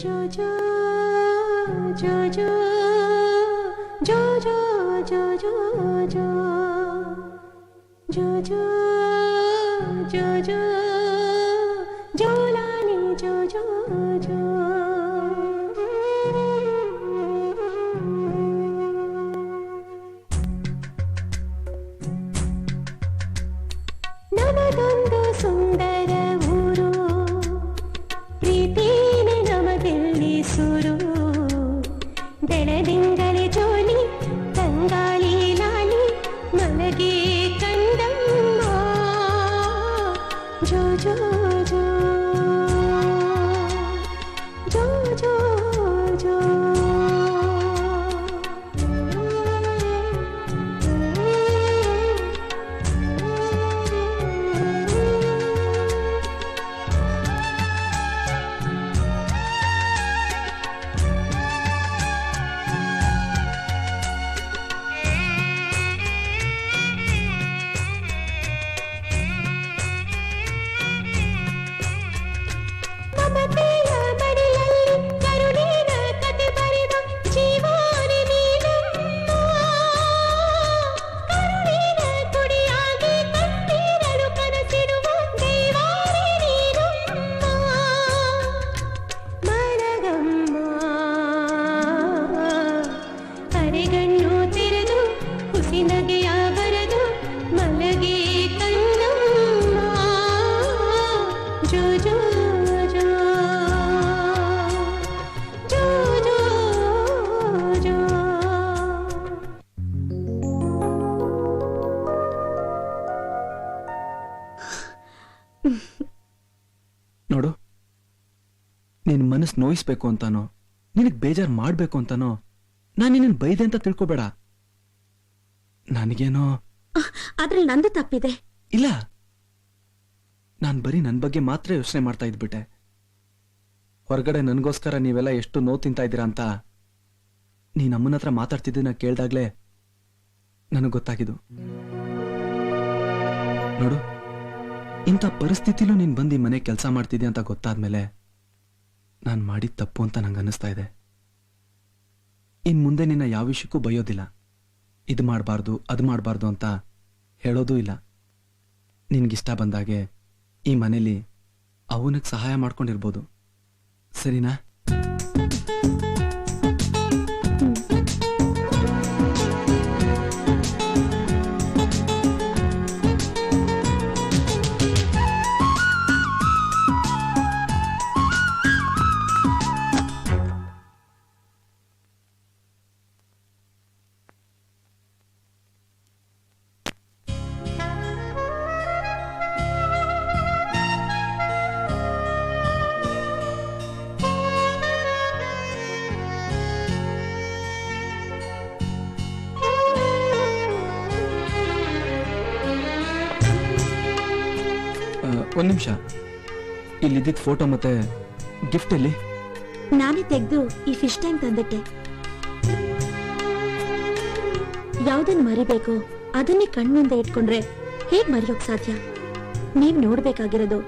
जो जो जो जो जो जो जो जो जो जो जो जो जो जो लाने जो जो जो ನಮದೊಂದು ಸುಂದರ ಊರು ಪ್ರೀತಿನೇ ನಮಗೆಲ್ಲಿ ಸುರು ಬೆಳದಿಂಗಲೆ ಜೋಲಿ ತಂಗಾಳಿ ಲಾಲಿ ಮಲಗೆ ಕಂದಮ್ಮ ಜೋ ಜೋ ಜೋ ಜೋ ಜೋ ಜೋ ನೋಡು, ನಿನ್ ಮನಸ್ಸು ನೋಯಿಸ್ಬೇಕು ಅಂತಾನೋ ನಿನಗ್ ಬೇಜಾರ್ ಮಾಡ್ಬೇಕು ಅಂತಾನೋ ನಾನು ನಿನ್ನ ಬೈದೆ ಅಂತ ತಿಳ್ಕೊಬೇಡ. ನನಗೇನೋ ಅದ್ರಲ್ಲಿ ನಂದು ತಪ್ಪಿದೆ. ಇಲ್ಲ, ನಾನ್ ಬರೀ ನನ್ ಬಗ್ಗೆ ಮಾತ್ರ ಯೋಚನೆ ಮಾಡ್ತಾ ಇದ್ಬಿಟ್ಟೆ. ಹೊರಗಡೆ ನನಗೋಸ್ಕರ ನೀವೆಲ್ಲ ಎಷ್ಟು ನೋವು ತಿಂತಾ ಇದ್ದೀರಾ ಅಂತ ನೀನ್ ಅಮ್ಮನ ಹತ್ರ ಮಾತಾಡ್ತಿದ್ದನ್ನ ಕೇಳ್ದಾಗ್ಲೇ ನನಗ್ ಗೊತ್ತಾಗಿದ್ದು. ನೋಡು, ಇಂಥ ಪರಿಸ್ಥಿತಿಲೂ ನೀನ್ ಬಂದು ಮನೆ ಕೆಲಸ ಮಾಡ್ತಿದ್ಯಾ ಅಂತ ಗೊತ್ತಾದ್ಮೇಲೆ ನಾನ್ ಮಾಡಿದ ತಪ್ಪು ಅಂತ ನಂಗೆ ಅನ್ನಿಸ್ತಾ ಇದೆ. ಇನ್ ಮುಂದೆ ನಿನ್ನ ಯಾವ ವಿಷಯಕ್ಕೂ ಬೈಯೋದಿಲ್ಲ. ಇದು ಮಾಡಬಾರ್ದು ಅದು ಮಾಡಬಾರ್ದು ಅಂತ ಹೇಳೋದೂ ಇಲ್ಲ. ನಿನ್ಗಿಷ್ಟ ಬಂದಾಗೆ ಈ ಮನೇಲಿ ಅವನಿಗೆ ಸಹಾಯ ಮಾಡ್ಕೊಂಡಿರ್ಬೋದು, ಸರಿನಾ? ಒಂದ್ ನಿಮಿಷ, ಇಲ್ಲಿದ್ದ ಫೋಟೋ ಮತ್ತೆ ಗಿಫ್ಟ್ ಎಲ್ಲಿ? ನಾನೇ ತೆಗೆದು ಈ ಫಿಶ್ ಟ್ಯಾಂಕ್ ತಂದಿಟ್ಟೆ. ಯಾವ್ದನ್ನ ಮರಿಬೇಕು ಅದನ್ನೇ ಕಣ್ಮುಂದೆ ಇಟ್ಕೊಂಡ್ರೆ ಹೇಗ್ ಮರೆಯೋಕ್ ಸಾಧ್ಯ? ನೀವ್ ನೋಡ್ಬೇಕಾಗಿರೋದು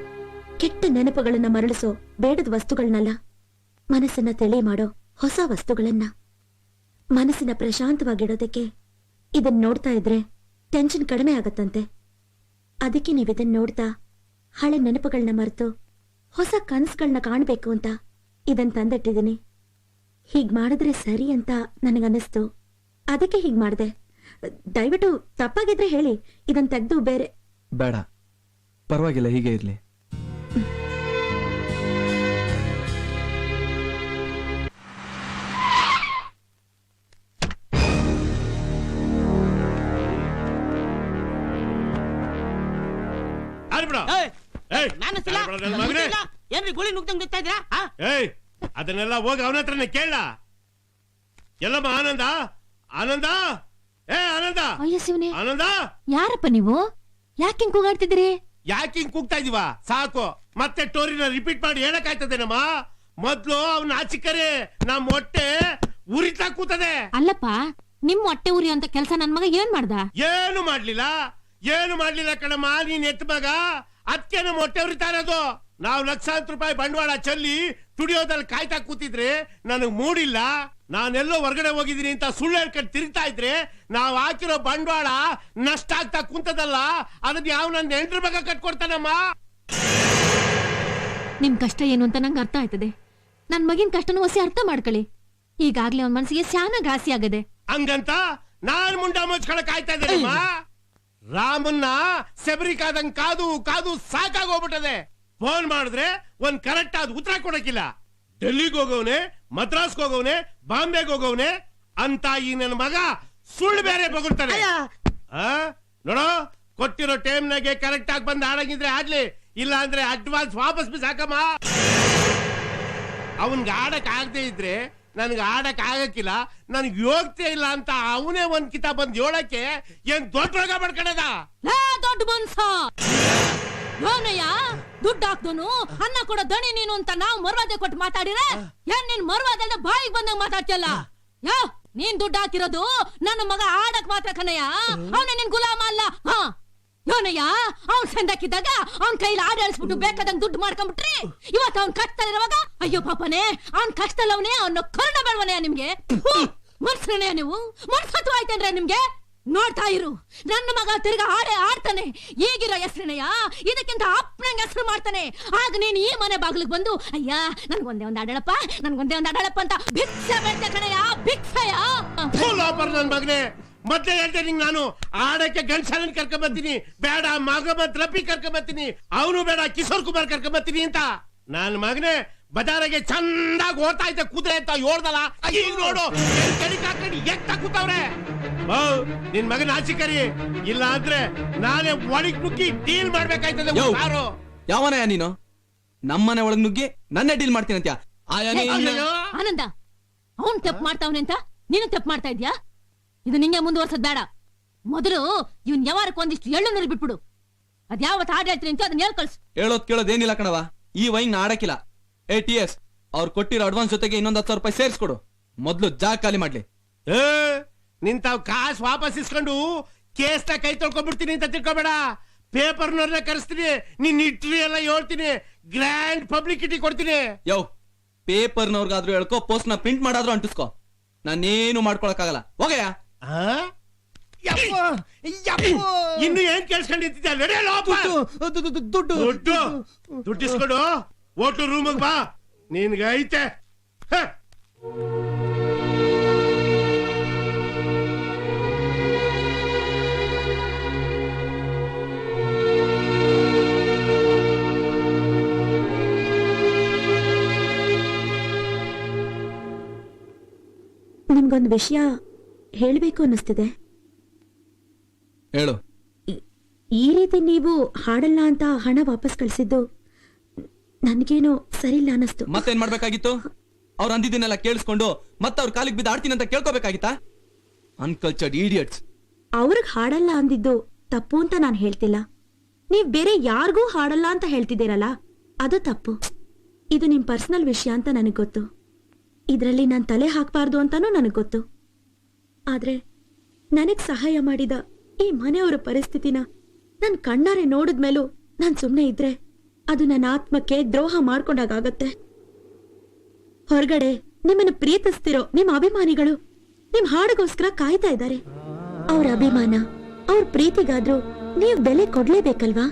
ಕೆಟ್ಟ ನೆನಪುಗಳನ್ನ ಮರಳಿಸೋ ಬೇಡದ ವಸ್ತುಗಳನ್ನಲ್ಲ, ಮನಸ್ಸನ್ನ ತೆಳಿ ಮಾಡೋ ಹೊಸ ವಸ್ತುಗಳನ್ನ. ಮನಸ್ಸಿನ ಪ್ರಶಾಂತವಾಗಿಡೋದಕ್ಕೆ ಇದನ್ನ ನೋಡ್ತಾ ಇದ್ರೆ ಟೆನ್ಷನ್ ಕಡಿಮೆ ಆಗತ್ತಂತೆ. ಅದಕ್ಕೆ ನೀವಿದನ್ನ ನೋಡ್ತಾ ಹಳೆ ನೆನಪುಗಳನ್ನ ಮರೆತು ಹೊಸ ಕನಸುಗಳನ್ನ ಕಾಣಬೇಕು ಅಂತ ಇದನ್ ತಂದಿಟ್ಟಿದ್ದೀನಿ. ಹೀಗ್ ಮಾಡಿದ್ರೆ ಸರಿ ಅಂತ ನನಗನ್ನಿಸ್ತು, ಅದಕ್ಕೆ ಹೀಗ್ ಮಾಡಿದೆ. ದಯವಿಟ್ಟು ತಪ್ಪಾಗಿದ್ರೆ ಹೇಳಿ, ಇದನ್ ತೆಗೆದು ಬೇರೆ. ಬೇಡ, ಪರವಾಗಿಲ್ಲ, ಹೀಗೆ ಇರ್ಲಿ. ಏನ್ರಿ ಗುಳಿ ನುಗ್ದಂಗ್ ಬಿತ್ತಾ ಇದ್ದೀರಾ? ಅದನ್ನೆಲ್ಲ ಹೋಗಿ ಅವನ ಹತ್ರನೇ ಕೇಳ. ಎಲ್ಲಮ್ಮ ಆನಂದ, ಆನಂದ, ಆನಂದ, ಆನಂದ. ಯಾರಪ್ಪ ನೀವು? ಯಾಕೆ ಕೂಗಾಡ್ತಿದ್ದೀರಿ? ಯಾಕೆ ಹಿಂಗ್ ಕೂಗ್ತಾ ಇದೀವ? ಸಾಕು, ಮತ್ತೆ ಸ್ಟೋರಿನ ರಿಪೀಟ್ ಮಾಡಿ ಹೇಳಕ್ಕಾಯ್ತದೇನಮ್ಮ? ಮೊದ್ಲು ಅವನ ಆಚಿಕರೆ, ನಮ್ ಹೊಟ್ಟೆ ಉರಿತಾ ಕೂತದೆ. ಅಲ್ಲಪ್ಪ, ನಿಮ್ ಹೊಟ್ಟೆ ಉರಿ ಅಂತ ಕೆಲ್ಸ ನನ್ ಮಗ ಏನ್ ಮಾಡ್ದ? ಏನು ಮಾಡ್ಲಿಲ್ಲ ಕಣಮ್ಮ. ನೀನ್ ಎತ್ತ ಮಗ ಅದಕ್ಕೆ ನಮ್ಮ ಹೊಟ್ಟೆ ಉರಿತಾ ಇರೋದು. ನಾವು ಲಕ್ಷಾಂತರ ರೂಪಾಯಿ ಬಂಡವಾಳ ಚೆಲ್ಲಿ ಸ್ಟುಡಿಯೋದಲ್ಲಿ ಕಾಯ್ತಾ ಕೂತಿದ್ರೆ ನನಗ್ ಮೂಡಿಲ್ಲ. ನಾನೆಲ್ಲೋ ಹೊರಗಡೆ ಹೋಗಿದ್ದೀನಿ ಅಂತ ಸುಳ್ಳು ಹೇಳ್ಕೊಂಡು ತಿರುಗ್ತಾ ಇದ್ರೆ ನಾವು ಹಾಕಿರೋ ಬಂಡವಾಳ ನಷ್ಟ ಆಗ್ತಾ ಕುಂತದಲ್ಲ, ಅದನ್ನ ಯಾವ ನನ್ನ ಹೆಂಡ್ರ ಮಗ ಕಟ್ಕೊಡ್ತಾನಮ್ಮ. ನಿಮ್ ಕಷ್ಟ ಏನು ಅಂತ ನಂಗೆ ಅರ್ಥ ಆಯ್ತದೆ. ನನ್ ಮಗಿನ ಕಷ್ಟನೂ ಹೊಸಿ ಅರ್ಥ ಮಾಡ್ಕೊಳ್ಳಿ. ಈಗಾಗ್ಲೇ ಅವ್ನ ಮನಸ್ಸಿಗೆ ಸ್ಯಾನ ಘಾಸಿ ಆಗದೆ. ಹಂಗಂತ ನಾನ್ ಮುಂಡ ಮುಚ್ಕೊಳಕ್ ಆಯ್ತಾ ಇದ್ದೇನಮ್ಮ. ರಾಮನ್ನ ಸೆಬರಿಕಾದಂಗ್ ಕಾದು ಕಾದು ಸಾಕಾಗೋಗ್ಬಿಟ್ಟದೆ. ಫೋನ್ ಮಾಡಿದ್ರೆ ಒಂದ್ ಕರೆಕ್ಟ್ ಆದ ಉತ್ತರ ಕೊಡಕ್ಕಿಲ್ಲ. ಡೆಲ್ಲಿಗೆ ಹೋಗವ್ನೆ, ಮದ್ರಾಸ್ಗೆ ಹೋಗವ್ನೆ, ಬಾಂಬೆಗೆ ಹೋಗವ್ನೆ ಅಂತ ಈ ನನ್ನ ಮಗ ಸುಳ್ಳು ಬೇರೆ ಬಗುಳ್ತಾನೆ. ನೋಡೋ, ಕೊಟ್ಟಿರೋ ಟೈಮ್ನಾಗೆ ಕರೆಕ್ಟ್ ಆಗಿ ಬಂದು ಆಡಂಗಿದ್ರೆ ಆಡ್ಲಿ, ಇಲ್ಲ ಅಂದ್ರೆ ಅಡ್ವಾನ್ಸ್ ವಾಪಸ್ ಬಿಸಾಕಮ್ಮ. ಅವನ್ಗೆ ಆಡಕ್ ಆಗದೆ ಇದ್ರೆ ನನ್ಗೆ ಆಡಕ್ ಆಗಕ್ಕಿಲ್ಲ, ನನ್ಗೆ ಯೋಗ್ಯತೆ ಇಲ್ಲ ಅಂತ ಅವನೇ ಒಂದ್ ಕಿತ ಬಂದ್ ಹೇಳಕ್ಕೆ ಏನ್ ದೊಡ್ಡ ರೋಗ ಮಾಡ್ಕೊಂಡದ. ದೊಡ್ಡ ಮನ್ಸ ಯೋನಯ್ಯ, ದುಡ್ಡು ಹಾಕ್ದೋನು ಅನ್ನ ಕೊಡೋ ದಣಿ ನೀನು ಅಂತ ನಾವು ಮರ್ವಾದೆ ಕೊಟ್ಟು ಮಾತಾಡಿದ್ರೆ ಏನ್ ನಿನ್ ಮರ್ವಾದೆ ಬಾಯಿಗೆ ಬಂದಂಗ ಮಾತಾಡ್ತಿಯಲ್ಲ. ಯಾ, ನೀನ್ ದುಡ್ಡು ಹಾಕಿರೋದು ನನ್ನ ಮಗ ಆಡಕ್ ಮಾತ್ರ ಕಣಯ್ಯ, ಅವನ ನಿನ್ ಗುಲಾಮ ಅಲ್ಲ. ಹಾ ಯೋನಯ್ಯ, ಅವ್ನ್ ಸಂದಕ್ಕಿದ್ದಾಗ ಅವ್ನ್ ಕೈಲಿ ಆಡಾಡಿಸ್ಬಿಟ್ಟು ಬೇಕಾದಂಗ್ ದುಡ್ಡು ಮಾಡ್ಕೊಂಡ್ಬಿಟ್ರಿ. ಇವತ್ತು ಅವ್ನ್ ಕಷ್ಟದಲ್ಲಿರುವಾಗ ಅಯ್ಯೋ ಪಾಪನೇ, ಅವ್ನ್ ಕಷ್ಟದಲ್ಲವನೇ, ಅವನ್ನ ಕರುಣ ಬೇಡವನೇ ನಿಮ್ಗೆ? ಮನ್ಸ್ರನೇ ನೀವು? ಮನ್ಸತ್ತು ಆಯ್ತೇನ್ರೆ ನಿಮ್ಗೆ? ನೋಡ್ತಾ ಇರು, ನನ್ನ ಮಗ ತಿರ್ಗಾ ಆಡ್ತಾನೆ. ಈಗಿರೋ ಹೆಸ್ರನಯ್ಯ ಇದಕ್ಕಿಂತ ಅಪ್ಪನಂಗ್ ಹೆಸರು ಮಾಡ್ತಾನೆ. ಆಗ ನೀನ್ ಈ ಮನೆ ಬಾಗಿಲಿಗೆ ಬಂದು ಅಯ್ಯ ನನ್ಗೊಂದೇ ಒಂದ್ ಆಡಳಪ್ಪ, ನನ್ಗೊಂದೇ ಒಂದ್ ಆಡಳಪ್ಪ ಅಂತ ಭಿಕ್ಷೆ ಬೇಡ್ತೆ ಕಣಯ್ಯ, ಭಿಕ್ಷೆಯ. ನನ್ ಮಗನೇ, ಮತ್ತೆ ಹೇಳ್ತೇನೆ ನಿಂಗೆ, ನಾನು ಆಡಕ್ಕೆ ಗಂಡಸನ ಕರ್ಕೊಂಡ್ ಬರ್ತೀನಿ, ಬೇಡ ಮಗಮತ್ ರಫಿ ಕರ್ಕೊಂಡ್ ಬರ್ತೀನಿ, ಅವನು ಬೇಡ ಕಿಶೋರ್ ಕುಮಾರ್ ಕರ್ಕೊಂಡ್ ಬರ್ತೀನಿ ಅಂತ. ನನ್ ಮಗನೇ ಬಜಾರಿಗೆ ಚಂದಾಗಿ ಓಡ್ತಾ ಇದ್ದೆ ಕೂತ್ರೆ ಅಂತ ಹೇಳ್ದಲ್ಲ, ಈಗ ನೋಡು ಹಾಕೊಂಡು ಎತ್ತ ಕೂತವ್ರೆ. ನಿನ್ ಮಗನ ಆಚಿಕರಿ, ಇಲ್ಲ ಅಂದ್ರೆ ನಾನೇ ಒಳಗ್ ನುಗ್ಗಿ ಡೀಲ್ ಮಾಡ್ಬೇಕಾಯ್ತದೆ. ಯಾವನಯ್ಯ ನೀನು? ನಮ್ಮನೆ ಒಳಗ್ ನುಗ್ಗಿ ನನ್ನೇ ಡೀಲ್ ಮಾಡ್ತೀನಿ ಅಂತ? ಆನಂದ, ಅವನ್ ತಪ್ಪು ಮಾಡ್ತಾವನೆ ಅಂತ ನೀನು ತಪ್ಪು ಮಾಡ್ತಾ ಇದ್ಯಾ? ಇದು ನಿಂಗೆ ಮುಂದುವರ್ಸದ್ ಬೇಡ. ಮೊದಲು ಇವ್ನ್ ಯಾವಾರಕ್ಕೆ ಒಂದಿಷ್ಟು ಎಳ್ಳು ನುರಿ ಬಿಟ್ಬಿಡು. ಅದ್ ಯಾವತ್ ಹಾಡು ಹೇಳ್ತೀನಿ ಅಂತ ಅದನ್ನ ಹೇಳ್ಕಳ್ಸು. ಹೇಳೋದ್ ಕೇಳೋದೇನಿಲ್ಲ ಕಣವ, ಈ ವೈನ್ ನಾ ಆಡಕ್ಕಿಲ್ಲ. ATS ಅವ್ರು ಕೊಟ್ಟಿರೋ ಅಡ್ವಾನ್ಸ್ ಜೊತೆಗೆ ಇನ್ನೊಂದ್ 10,000 ರೂಪಾಯಿ ಸೇರಿಸ್ಕೊಡು. ಮೊದ್ಲು ಜಾಗ ಖಾಲಿ ಮಾಡ್ಲಿ. ನಿಂತಾವ್ ಕಾಸು ವಾಪಸ್ ಇಸ್ಕೊಂಡು ಕೇಸ್ನ ಕೈ ತೊಳ್ಕೊಂಡ್ಬಿಡ್ತೀನಿ ಅಂತ ತಿಳ್ಕೊಬೇಡ. ಪೇಪರ್ನವ್ರನ್ನ ಕರೆಸ್ತೀನಿ, ನಿನ್ ಹಿಟ್ರಿ ಎಲ್ಲ ಹೇಳ್ತೀನಿ, ಗ್ರ್ಯಾಂಡ್ ಪಬ್ಲಿಸಿಟಿ ಕೊಡ್ತೀನಿ. ಯೋ, ಪೇಪರ್ನವ್ರಿಗಾದ್ರೂ ಹೇಳ್ಕೊ, ಪೋಸ್ಟ್ ನ ಪ್ರಿಂಟ್ ಮಾಡಾದ್ರೂ ಅಂಟಿಸ್ಕೊ. ನಾನೇನು ಮಾಡ್ಕೊಳಕ್ಕಾಗಲ್ಲ, ಹೋಗಯ್ಯ. ಇನ್ನು ಏನ್ ಕೇಳಿಸ್ಕೊಂಡಿದ್ದ? ದುಡ್ಡಿಸ್ಕೊಡು, ಓಟು ರೂಮಿಗೆ ಬಾ, ನಿನ್ಗೆ ಐತೆ. ನಿಮ್ಗೊಂದು ವಿಷಯ ಹೇಳ್ಬೇಕು ಅನ್ನಿಸ್ತಿದೆ. ಹೇಳು. ಈ ರೀತಿ ನೀವು ಹಾಡಲ್ಲ ಅಂತ ಹಣ ವಾಪಸ್ ಕಳಿಸಿದ್ದು ನನ್ಗೇನೋ ಸರಿಯಿಲ್ಲ ಅನ್ನಿಸ್ತು. ಮತ್ತೇನ್ ಮಾಡ್ಬೇಕಾಗಿತ್ತು? ಅವ್ರು ಅಂದಿದ್ದನ್ನೆಲ್ಲ ಕೇಳಿಸ್ಕೊಂಡು ಮತ್ತೆ ಅವ್ರ ಕಾಲಿಗೆ ಬಿದ್ದು ಆಡ್ತೀನಿ ಅಂತ ಕೇಳ್ಕೋಬೇಕಾಗಿತ್ತಾ? Uncultured idiots. ಅವ್ರಿಗೆ ಹಾಡಲ್ಲ ಅಂದಿದ್ದು ತಪ್ಪು ಅಂತ ನಾನು ಹೇಳ್ತಿಲ್ಲ. ನೀವ್ ಬೇರೆ ಯಾರಿಗೂ ಹಾಡಲ್ಲ ಅಂತ ಹೇಳ್ತಿದ್ದೀರಲ್ಲ, ಅದು ತಪ್ಪು. ಇದು ನಿಮ್ ಪರ್ಸನಲ್ ವಿಷಯ ಅಂತ ನನಗ್ ಗೊತ್ತು. ಇದ್ರಲ್ಲಿ ನಾನ್ ತಲೆ ಹಾಕ್ಬಾರ್ದು ಅಂತಾನೂ ನನಗ್ ಗೊತ್ತು. ಆದ್ರೆ ನನಗ್ ಸಹಾಯ ಮಾಡಿದ ಈ ಮನೆಯವರ ಪರಿಸ್ಥಿತಿನ ನನ್ ಕಣ್ಣಾರೆ ನೋಡಿದ್ಮೇಲೂ ನಾನ್ ಸುಮ್ನೆ ಇದ್ರೆ ಅದು ನನ್ನ ಆತ್ಮಕ್ಕೆ ದ್ರೋಹ ಮಾಡ್ಕೊಂಡಾಗತ್ತೆ. ಹೊರಗಡೆ ನಿಮ್ಮನ್ನ ಪ್ರೀತಿಸ್ತಿರೋ ನಿಮ್ ಅಭಿಮಾನಿಗಳು ನಿಮ್ ಹಾಡಿಗೋಸ್ಕರ ಕಾಯ್ತಾ ಇದ್ದಾರೆ. ಅವ್ರ ಅಭಿಮಾನ, ಅವ್ರ ಪ್ರೀತಿಗಾದ್ರೂ ನೀವ್ ಬೆಲೆ ಕೊಡ್ಲೇಬೇಕಲ್ವಾ?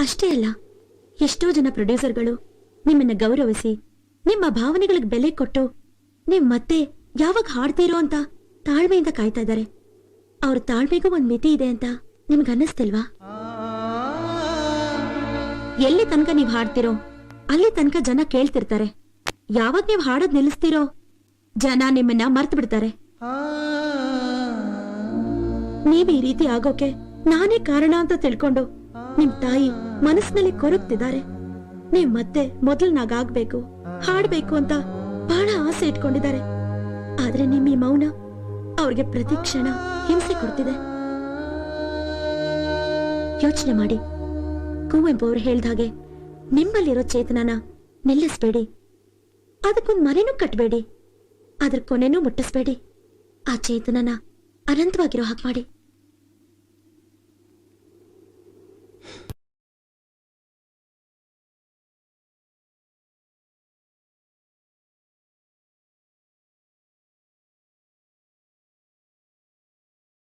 ಅಷ್ಟೇ ಅಲ್ಲ, ಎಷ್ಟೋ ಜನ ಪ್ರೊಡ್ಯೂಸರ್ಗಳು ನಿಮ್ಮನ್ನ ಗೌರವಿಸಿ ನಿಮ್ಮ ಭಾವನೆಗಳಿಗೆ ಬೆಲೆ ಕೊಟ್ಟು ನೀವ್ ಮತ್ತೆ ಯಾವಾಗ ಹಾಡ್ತೀರೋ ಅಂತ ತಾಳ್ಮೆಯಿಂದ ಕಾಯ್ತಾ ಇದ್ದಾರೆ. ಅವ್ರ ತಾಳ್ಮೆಗೂ ಒಂದ್ ಮಿತಿ ಇದೆ ಅಂತ ನಿಮ್ಗೆ ಅನ್ನಿಸ್ತಿಲ್ವಾ? ಎಲ್ಲಿ ತನಕ ನೀವ್ ಹಾಡ್ತಿರೋ ಅಲ್ಲಿ ತನಕ ಜನ ಕೇಳ್ತಿರ್ತಾರೆ. ಯಾವಾಗ ನೀವ್ ಹಾಡೋದ್ ನಿಲ್ಲಿಸ್ತಿರೋ ಜನ ನಿಮ್ಮನ್ನ ಮರ್ತು ಬಿಡ್ತಾರೆ. ನೀವ್ ಈ ರೀತಿ ಆಗೋಕೆ ನಾನೇ ಕಾರಣ ಅಂತ ತಿಳ್ಕೊಂಡು ನಿಮ್ ತಾಯಿ ಮನಸ್ಸಿನಲ್ಲಿ ಕೊರಗ್ತಿದ್ದಾರೆ. ನೀವ್ ಮತ್ತೆ ಮೊದಲ್ನಾಗಾಗ್ಬೇಕು, ಹಾಡ್ಬೇಕು ಅಂತ ಬಹಳ ಆಸೆ ಇಟ್ಕೊಂಡಿದ್ದಾರೆ. ಆದ್ರೆ ನಿಮ್ ಈ ಮೌನ ಅವ್ರಿಗೆ ಪ್ರತಿ ಕ್ಷಣ ಹಿಂಸೆ ಕೊಡ್ತಿದೆ. ಯೋಚನೆ ಮಾಡಿ. ಕುವೆಂಪು ಅವ್ರು ಹೇಳ್ದಾಗೆ ನಿಮ್ಮಲ್ಲಿರೋ ಚೇತನನ ನಿಲ್ಲಿಸ್ಬೇಡಿ, ಅದಕ್ಕೊಂದ್ ಮನೆನೂ ಕಟ್ಬೇಡಿ, ಅದ್ರ ಕೊನೆನೂ ಮುಟ್ಟಿಸ್ಬೇಡಿ. ಆ ಚೇತನನ ಅನಂತವಾಗಿರೋ ಹಾಗೆ ಮಾಡಿ.